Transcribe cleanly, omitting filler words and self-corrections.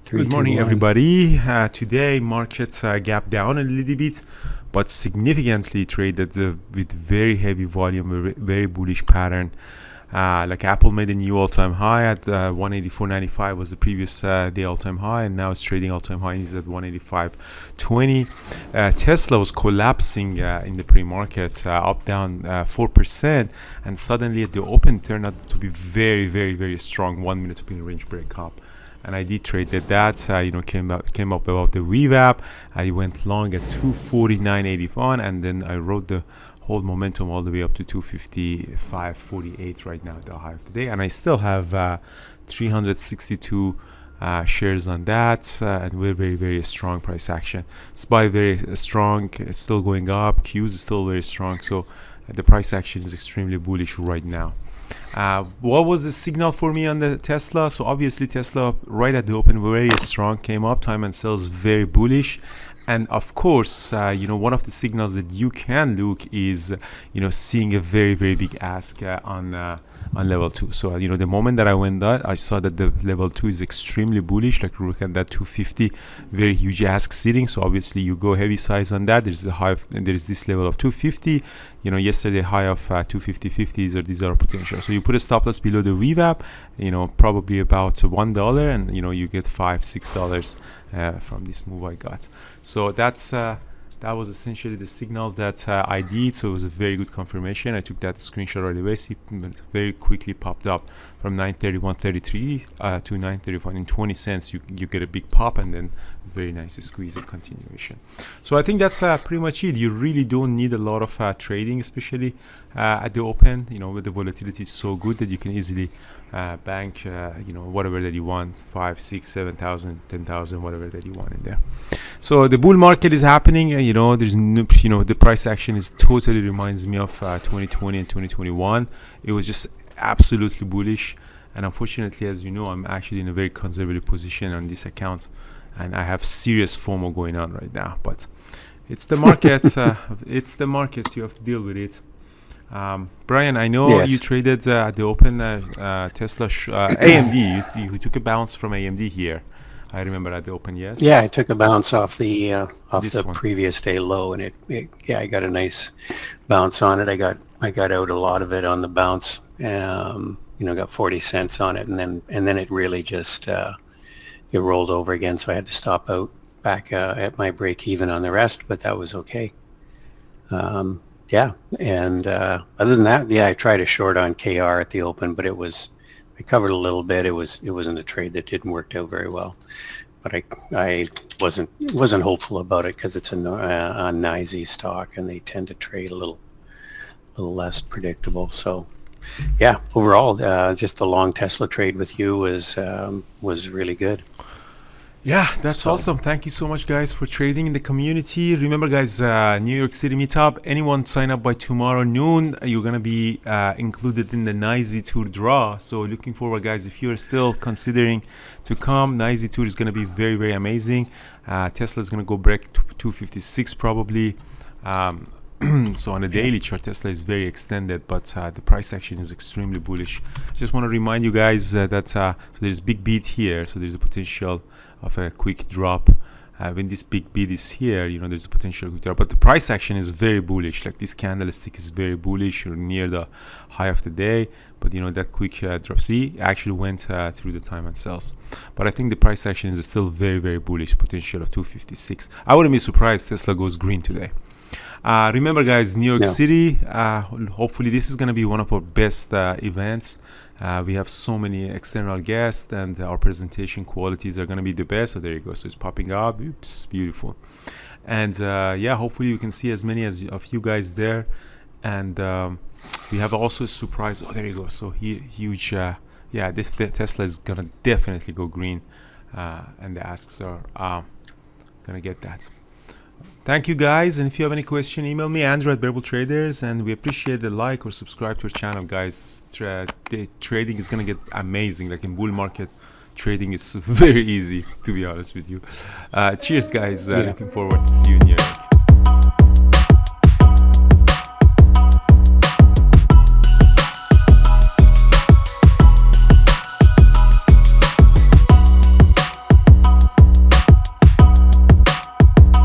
Three, Good two, morning, one. everybody. Today, markets gap down a little bit, but significantly traded with very heavy volume, very bullish pattern. Like Apple made a new all-time high at 184.95 was the previous day all-time high, and now it's trading all-time high is at 185.20. Tesla was collapsing in the pre-market, up down 4%, and suddenly at the open turned out to be very, very, very strong 1 minute open range breakup. And I did trade that. Came up above the VWAP. I went long at 249.81, and then I rode the whole momentum all the way up to 255.48 right now at the high of the day. And I still have 362 shares on that, and we're very, very strong price action. SPY very strong. It's still going up. Qs is still very strong. So the price action is extremely bullish right now. What was the signal for me on the Tesla? So obviously Tesla right at the open very strong, came up, time and sells very bullish. And of course, one of the signals that you can look is, seeing a very, very big ask on level 2. So, the moment that I went that, I saw that the level 2 is extremely bullish. Like look at that 250, very huge ask sitting. So obviously you go heavy size on that. There's a high, and there is this level of 250. Yesterday high of 250.50, these are potential. So you put a stop loss below the VWAP, probably about $1, and you get $5-6 from this move I got. So that was essentially the signal that I did. So it was a very good confirmation. I took that screenshot right away. See, it very quickly popped up from 931.33 to 931 in 20 cents. You get a big pop, and then very nice squeeze and continuation. So I think that's pretty much it. You really don't need a lot of trading, especially at the open. With the volatility is so good that you can easily bank whatever that you want, 5, 6, 7,000, 10,000, whatever that you want in there. So the bull market is happening. There's the price action is totally reminds me of 2020 and 2021. It was just absolutely bullish, and unfortunately, as you know, I'm actually in a very conservative position on this account, and I have serious FOMO going on right now. But it's the market. It's the market. You have to deal with it. Brian, I know you traded at the open Tesla AMD. You took a bounce from AMD here. I remember at the open, yes. Yeah, I took a bounce off the previous day low, and I got a nice bounce on it. I got out a lot of it on the bounce. Got 40 cents on it, and then it really just it rolled over again. So I had to stop out back at my break even on the rest, but that was okay. And other than that, I tried a short on KR at the open, but I covered a little bit. It wasn't a trade that didn't work out very well, but I wasn't hopeful about it because it's a NYSE stock, and they tend to trade a little less predictable. So overall, just the long Tesla trade with you was really good. Yeah, that's awesome. Thank you so much, guys, for trading in the community. Remember, guys, New York City meetup. Anyone sign up by tomorrow noon, you're going to be included in the NYSE Tour draw. So looking forward, guys. If you're still considering to come, NYSE Tour is going to be very, very amazing. Tesla is going to go break 256 probably. So on a daily chart, Tesla is very extended, but the price action is extremely bullish. Just want to remind you guys that so there's big bid here, so there's a potential of a quick drop. When this big bid is here, there's a potential quick drop, but the price action is very bullish. Like this candlestick is very bullish. You're near the high of the day, but that quick drop, see, actually went through the time and sells. But I think the price action is still very, very bullish. Potential of 256. I wouldn't be surprised Tesla goes green today. Remember, guys, New York City, hopefully this is going to be one of our best events. We have so many external guests, and our presentation qualities are going to be the best. So there you go. So it's popping up. Oops, beautiful. And hopefully you can see as many of you guys there. And we have also a surprise. Oh, there you go. So huge. The Tesla is going to definitely go green. And the asks are going to get that. Thank you, guys. And if you have any question, email me, Andrew at Bearable Traders. And we appreciate the like or subscribe to our channel, guys. The trading is going to get amazing. Like in bull market, trading is very easy, to be honest with you. Cheers, guys. Looking forward to see you in New York.